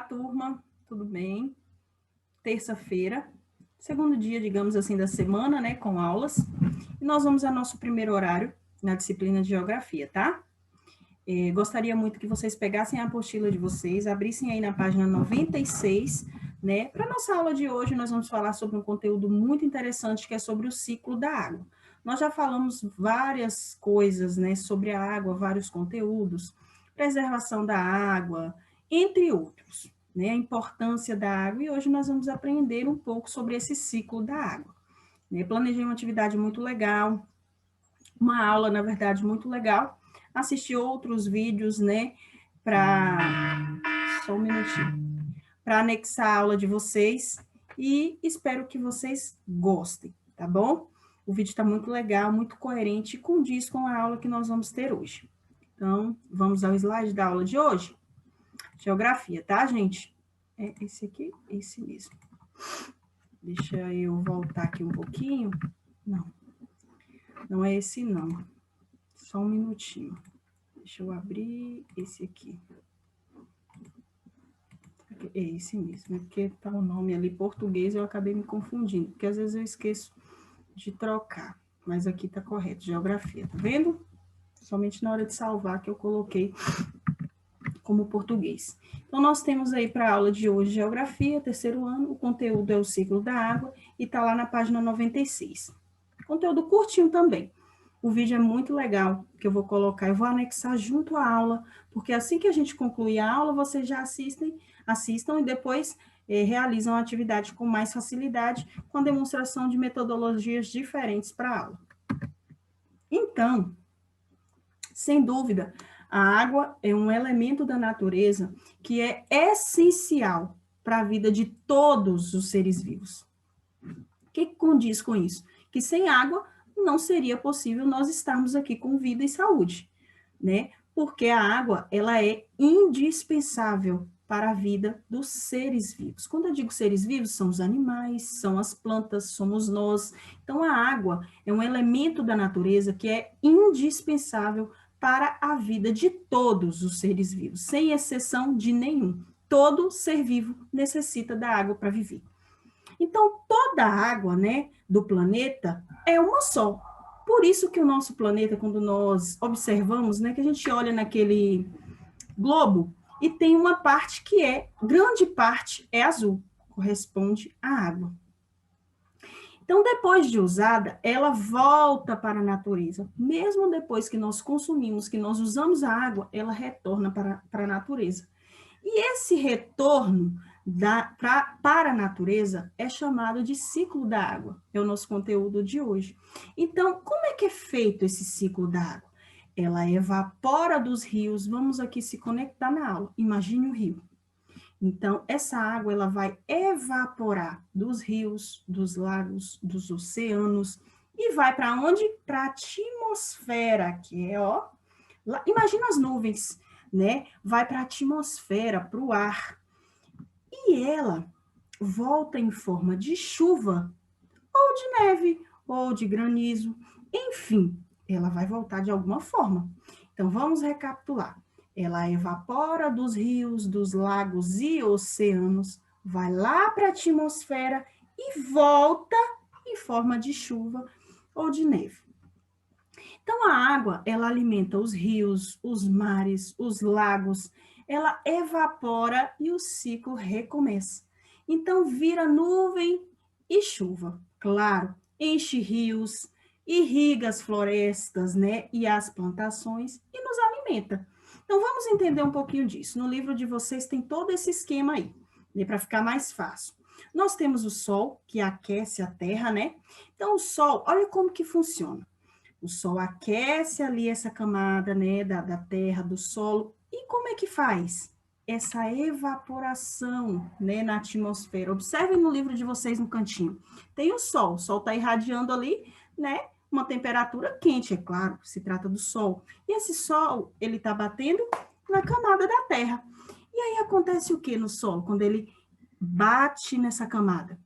turma, tudo bem? Terça-feira, segundo dia, digamos assim, da semana, né, com aulas. E nós vamos ao nosso primeiro horário na disciplina de Geografia, tá? Gostaria muito que vocês pegassem a apostila de vocês, abrissem aí na página 96, né? Para nossa aula de hoje, nós vamos falar sobre um conteúdo muito interessante, que é sobre o ciclo da água. Nós já falamos várias coisas, né, sobre a água, vários conteúdos, preservação da água, entre outros, né, a importância da água, e hoje nós vamos aprender um pouco sobre esse ciclo da água. Planejei uma atividade muito legal, uma aula, na verdade, muito legal, assisti outros vídeos, né, só um minutinho, para anexar a aula de vocês, e espero que vocês gostem, tá bom? O vídeo está muito legal, muito coerente, condiz com a aula que nós vamos ter hoje. Então, vamos ao slide da aula de hoje? Geografia, tá, gente? É esse aqui? Esse mesmo. Deixa eu voltar aqui um pouquinho. Não é esse não. Só um minutinho. Deixa eu abrir esse aqui. É esse mesmo, né? Porque tá o nome ali português, eu acabei me confundindo, porque às vezes eu esqueço de trocar. Mas aqui tá correto, geografia, tá vendo? Somente na hora de salvar que eu coloquei como português. Então, nós temos aí para a aula de hoje, Geografia, terceiro ano, o conteúdo é o ciclo da água, e está lá na página 96. Conteúdo curtinho também. O vídeo é muito legal, que eu vou colocar, eu vou anexar junto à aula, porque assim que a gente concluir a aula, vocês já assistam e depois realizam a atividade com mais facilidade, com a demonstração de metodologias diferentes para a aula. Então, sem dúvida, a água é um elemento da natureza que é essencial para a vida de todos os seres vivos. O que condiz com isso? Que sem água não seria possível nós estarmos aqui com vida e saúde, né? Porque a água, ela é indispensável para a vida dos seres vivos. Quando eu digo seres vivos, são os animais, são as plantas, somos nós. Então, a água é um elemento da natureza que é indispensável para a vida de todos os seres vivos, sem exceção de nenhum. Todo ser vivo necessita da água para viver. Então, toda a água, né, do planeta é uma só. Por isso que o nosso planeta, quando nós observamos, né, que a gente olha naquele globo e tem uma parte que grande parte é azul, corresponde à água. Então, depois de usada, ela volta para a natureza. Mesmo depois que nós consumimos, que nós usamos a água, ela retorna para a natureza. E esse retorno para a natureza é chamado de ciclo da água. É o nosso conteúdo de hoje. Então, como é que é feito esse ciclo da água? Ela evapora dos rios. Vamos aqui se conectar na aula. Imagine o rio. Então, essa água ela vai evaporar dos rios, dos lagos, dos oceanos e vai para onde? Para a atmosfera, que é, ó, lá, imagina as nuvens, né? Vai para a atmosfera, para o ar. E ela volta em forma de chuva, ou de neve, ou de granizo, enfim, ela vai voltar de alguma forma. Então, vamos recapitular. Ela evapora dos rios, dos lagos e oceanos, vai lá para a atmosfera e volta em forma de chuva ou de neve. Então, a água, ela alimenta os rios, os mares, os lagos, ela evapora e o ciclo recomeça. Então, vira nuvem e chuva. Claro, enche rios, irriga as florestas, né, e as plantações e nos alimenta. Então, vamos entender um pouquinho disso. No livro de vocês tem todo esse esquema aí, né, para ficar mais fácil. Nós temos o Sol, que aquece a Terra, né? Então, o Sol, olha como que funciona. O Sol aquece ali essa camada, né, da Terra, do solo. E como é que faz? Essa evaporação, né, na atmosfera. Observem no livro de vocês no cantinho. Tem o Sol está irradiando ali, né, uma temperatura quente, é claro, se trata do Sol. E esse Sol, ele está batendo na camada da Terra. E aí acontece o que no Sol, quando ele bate nessa camada?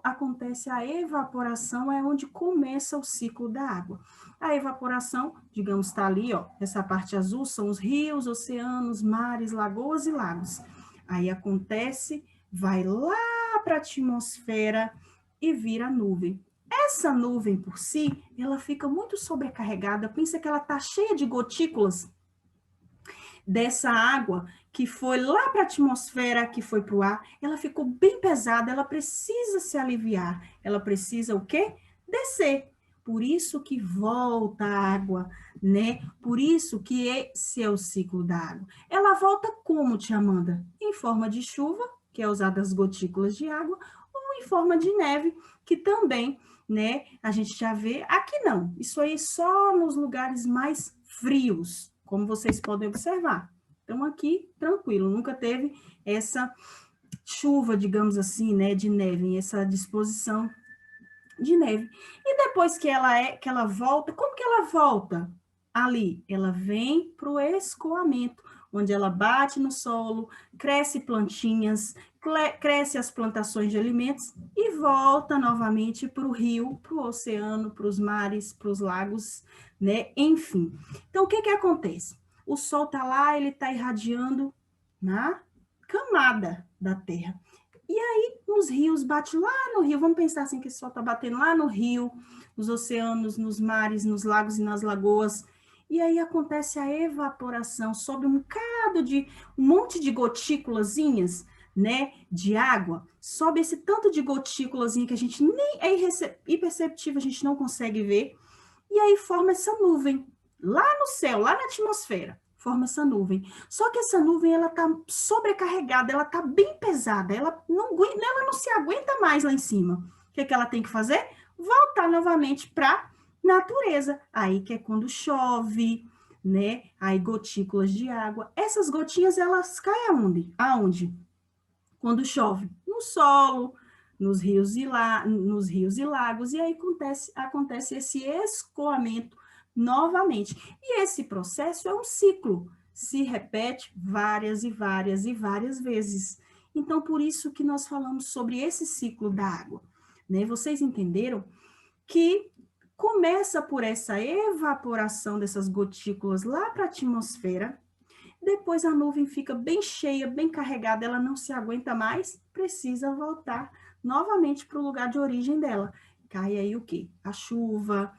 Acontece a evaporação, é onde começa o ciclo da água. A evaporação, digamos, está ali, ó, essa parte azul são os rios, oceanos, mares, lagoas e lagos. Aí acontece, vai lá para a atmosfera e vira nuvem. Essa nuvem por si, ela fica muito sobrecarregada, pensa que ela está cheia de gotículas dessa água que foi lá para a atmosfera, que foi para o ar, ela ficou bem pesada, ela precisa se aliviar, ela precisa o quê? Descer. Por isso que volta a água, né? Por isso que esse é o ciclo da água. Ela volta como, tia Amanda? Em forma de chuva, que é usada as gotículas de água, ou em forma de neve, que também, né, a gente já vê. Aqui não, isso aí só nos lugares mais frios, como vocês podem observar. Então, aqui, tranquilo, nunca teve essa chuva, digamos assim, né, de neve, essa disposição de neve. E depois que ela volta, como que ela volta? Ali, ela vem para o escoamento, onde ela bate no solo, cresce plantinhas, cresce as plantações de alimentos e volta novamente para o rio, para o oceano, para os mares, para os lagos, né? Enfim. Então, o que que acontece? O sol está lá, ele está irradiando na camada da Terra. E aí, nos rios, bate lá no rio, vamos pensar assim, que o sol está batendo lá no rio, nos oceanos, nos mares, nos lagos e nas lagoas, e aí acontece a evaporação, sobe um monte de gotículazinhas, né, de água, sobe esse tanto de gotículazinha que a gente nem é imperceptível, a gente não consegue ver, e aí forma essa nuvem, lá no céu, lá na atmosfera, forma essa nuvem. Só que essa nuvem, ela tá sobrecarregada, ela tá bem pesada, ela não se aguenta mais lá em cima. O que ela tem que fazer? Voltar novamente para natureza. Aí que é quando chove, né? Aí gotículas de água. Essas gotinhas, elas caem aonde? Aonde? Quando chove? No solo, nos rios e lagos, e aí acontece esse escoamento novamente. E esse processo é um ciclo, se repete várias e várias e várias vezes. Então, por isso que nós falamos sobre esse ciclo da água. Né? Vocês entenderam que começa por essa evaporação dessas gotículas lá para a atmosfera, depois a nuvem fica bem cheia, bem carregada, ela não se aguenta mais, precisa voltar novamente para o lugar de origem dela. Cai aí o quê? A chuva,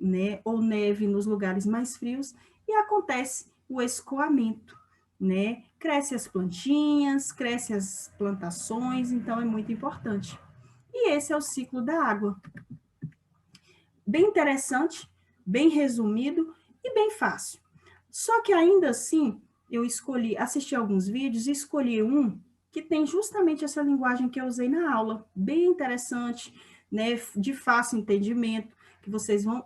né, ou neve nos lugares mais frios e acontece o escoamento, né? Cresce as plantinhas, cresce as plantações, então é muito importante. E esse é o ciclo da água. Bem interessante, bem resumido e bem fácil. Só que ainda assim, eu assisti alguns vídeos e escolhi um que tem justamente essa linguagem que eu usei na aula, bem interessante, né, de fácil entendimento, que vocês vão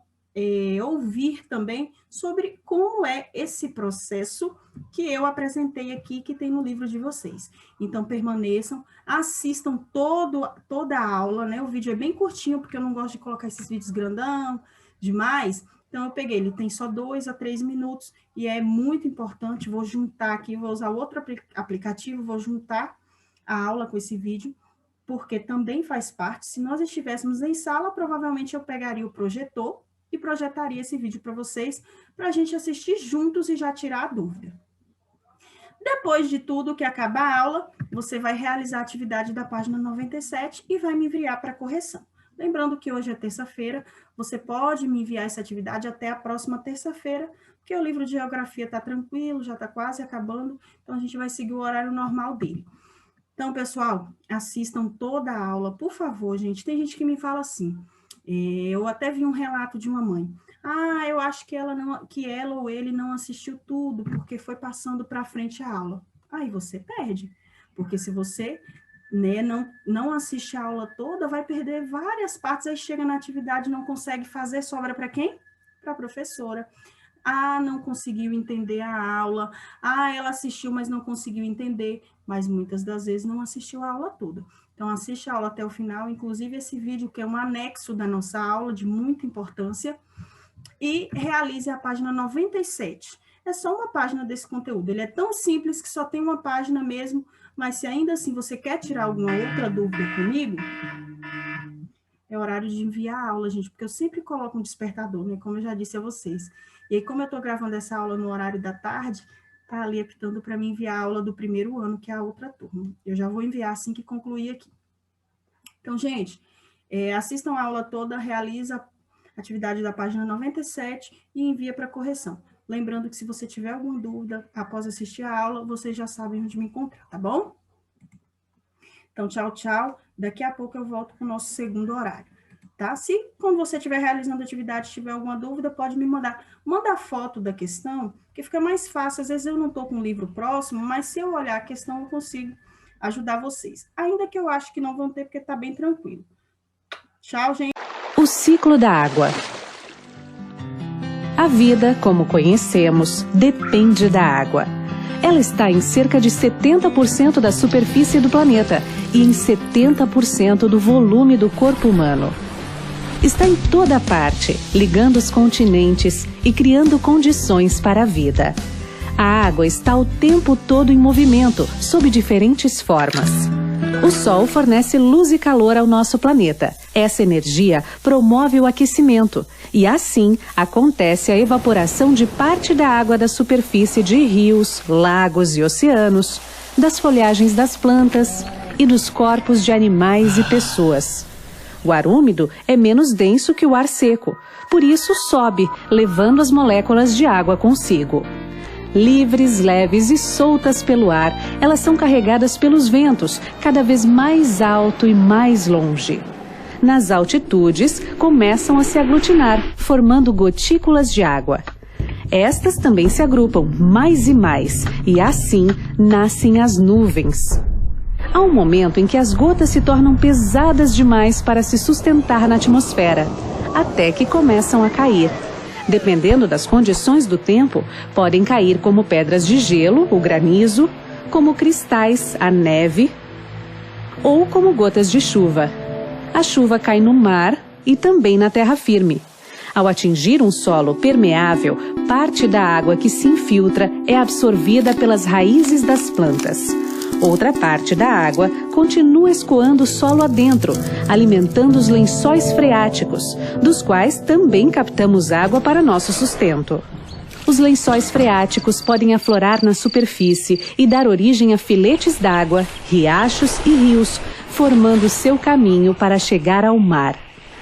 ouvir também sobre como é esse processo que eu apresentei aqui, que tem no livro de vocês. Então, permaneçam, assistam toda a aula, né? O vídeo é bem curtinho, porque eu não gosto de colocar esses vídeos grandão demais. Então, eu peguei, ele tem só 2 a 3 minutos, e é muito importante, vou juntar aqui, vou usar outro aplicativo, vou juntar a aula com esse vídeo, porque também faz parte. Se nós estivéssemos em sala, provavelmente eu pegaria o projetor e projetaria esse vídeo para vocês, para a gente assistir juntos e já tirar a dúvida. Depois de tudo que acabar a aula, você vai realizar a atividade da página 97 e vai me enviar para correção. Lembrando que hoje é terça-feira, você pode me enviar essa atividade até a próxima terça-feira, porque o livro de geografia está tranquilo, já está quase acabando, então a gente vai seguir o horário normal dele. Então, pessoal, assistam toda a aula, por favor, gente. Tem gente que me fala assim, eu até vi um relato de uma mãe. Eu acho que ela ou ele não assistiu tudo, porque foi passando para frente a aula. Aí você perde, porque se você, né, não assiste a aula toda, vai perder várias partes, aí chega na atividade, não consegue fazer, sobra para quem? Para a professora. Não conseguiu entender a aula. Ela assistiu, mas não conseguiu entender, mas muitas das vezes não assistiu a aula toda. Então, assiste a aula até o final, inclusive esse vídeo que é um anexo da nossa aula, de muita importância, e realize a página 97. É só uma página desse conteúdo. Ele é tão simples que só tem uma página mesmo, mas se ainda assim você quer tirar alguma outra dúvida comigo, é horário de enviar a aula, gente, porque eu sempre coloco um despertador, né, como eu já disse a vocês. E aí, como eu estou gravando essa aula no horário da tarde, tá ali apitando para mim enviar a aula do primeiro ano, que é a outra turma. Eu já vou enviar assim que concluir aqui. Então, gente, assistam a aula toda, realiza a atividade da página 97 e envia para correção. Lembrando que se você tiver alguma dúvida após assistir a aula, vocês já sabem onde me encontrar, tá bom? Então, tchau, tchau. Daqui a pouco eu volto para o nosso segundo horário, tá? Se quando você estiver realizando a atividade, tiver alguma dúvida, pode me mandar. Manda a foto da questão, que fica mais fácil. Às vezes eu não estou com o livro próximo, mas se eu olhar a questão, eu consigo ajudar vocês. Ainda que eu acho que não vão ter, porque está bem tranquilo. Tchau, gente. O ciclo da água. A vida, como conhecemos, depende da água. Ela está em cerca de 70% da superfície do planeta e em 70% do volume do corpo humano. Está em toda parte, ligando os continentes e criando condições para a vida. A água está o tempo todo em movimento, sob diferentes formas. O Sol fornece luz e calor ao nosso planeta. Essa energia promove o aquecimento e, assim, acontece a evaporação de parte da água da superfície de rios, lagos e oceanos, das folhagens das plantas e dos corpos de animais e pessoas. O ar úmido é menos denso que o ar seco, por isso sobe, levando as moléculas de água consigo. Livres, leves e soltas pelo ar, elas são carregadas pelos ventos, cada vez mais alto e mais longe. Nas altitudes, começam a se aglutinar, formando gotículas de água. Estas também se agrupam mais e mais, e assim nascem as nuvens. Há um momento em que as gotas se tornam pesadas demais para se sustentar na atmosfera, até que começam a cair. Dependendo das condições do tempo, podem cair como pedras de gelo, o granizo, como cristais, a neve, ou como gotas de chuva. A chuva cai no mar e também na terra firme. Ao atingir um solo permeável, parte da água que se infiltra é absorvida pelas raízes das plantas. Outra parte da água continua escoando o solo adentro, alimentando os lençóis freáticos, dos quais também captamos água para nosso sustento. Os lençóis freáticos podem aflorar na superfície e dar origem a filetes d'água, riachos e rios, formando seu caminho para chegar ao mar.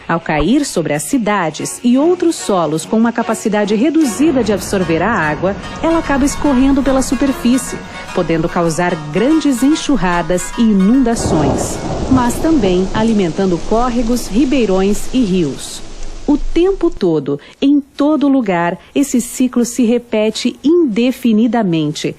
Ao cair sobre as cidades e outros solos com uma capacidade reduzida de absorver a água, ela acaba escorrendo pela superfície, podendo causar grandes enxurradas e inundações, mas também alimentando córregos, ribeirões e rios. O tempo todo, em todo lugar, esse ciclo se repete indefinidamente,